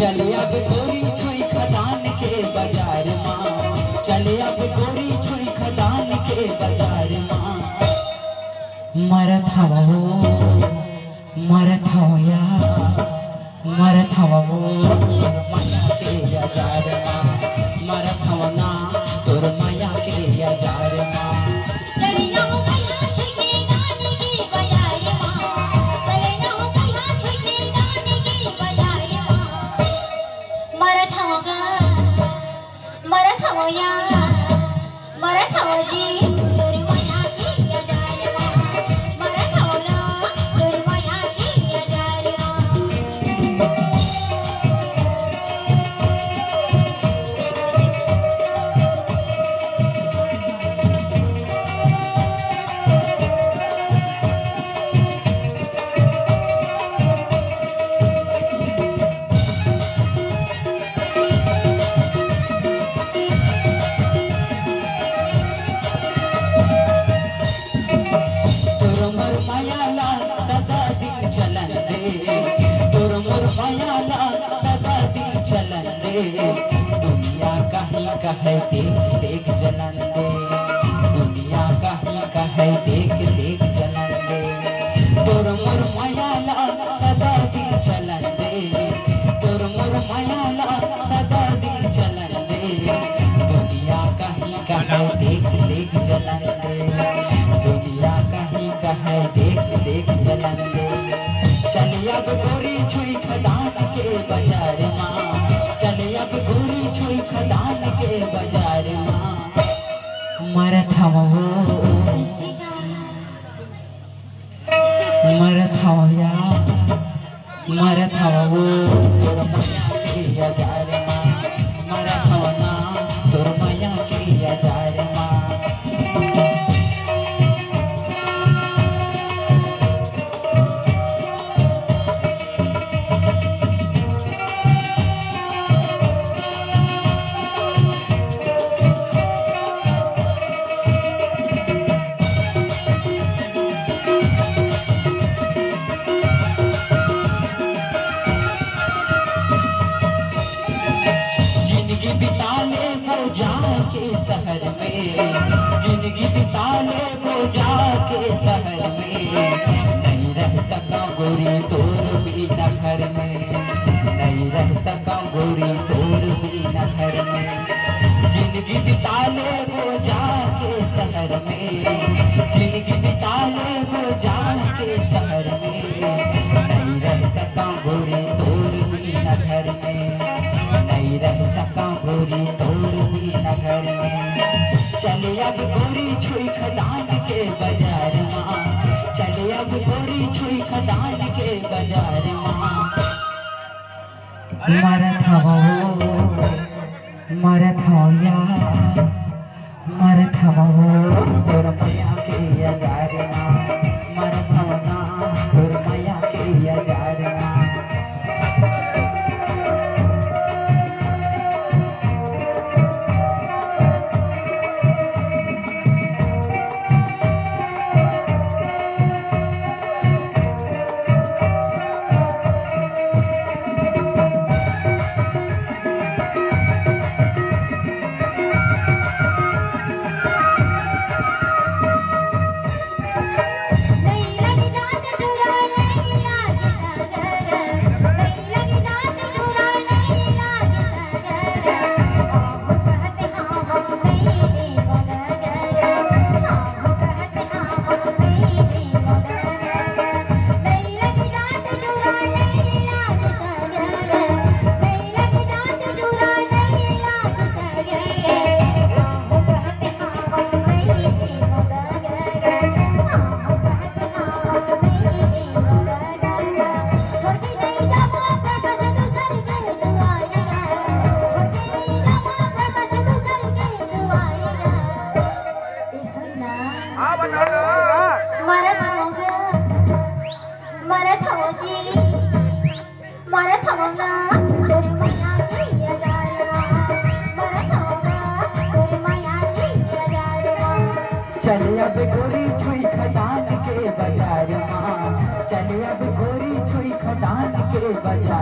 चले अब गोरी छुई खदान के बाजार माँ, चले अब गोरी छुई खदान के बाजार माँ। मरत हवा वो मरत हवा या मरत हवा वो माया के बाजार माँ, मरत हवा ना तोर माया के बाजार माँ। दुनिया कहीं कहे देख देख जलन दे, दुनिया कहीं कहे देख देख जलन दे। तोर मोर मायाला सदा दिन चलन दे, तोर मोर मायाला सदा दिन चलन दे। दुनिया कहीं कहे देख देख जलन दे, दुनिया कहीं कहे देख देख जलन दे। चल अब गोरी छुई खदान के बाजार माँ, चले अब गोरी छुई खदान के बाजार माँ। मरत हवा वो मरत हवा या मरत हवा वो तोर माया के बाजार माँ, मरत हवा ना तोर माया के बाजार माँ। बिता ले वो जाके शहर में, जिंदगी बिता ले वो जाके शहर में। नहीं रह सका गोरी तोर भी नहर में, नहीं रह सका गोरी तोर भी नहर में। जिंदगी बिता ले वो जाके शहर में, जिंदगी बिता ले वो जाके शहर में। नहीं रह सका गोरी तोर भी नहर में, नहीं रह सका गोरी तोर भी नगर में। चले अब गोरी छुई खदान के बाजार माँ, चले अब गोरी छुई खदान के बाजार माँ। मरत हवा वो मरत हवा या मरत हवा वो तोर माया के बाजार माँ, मरत हवा ना तोर माया के बाजार माँ। चले अब गोरी छुई खदान के बाजार माँ, चले अब गोरी छुई खदान के बाजार।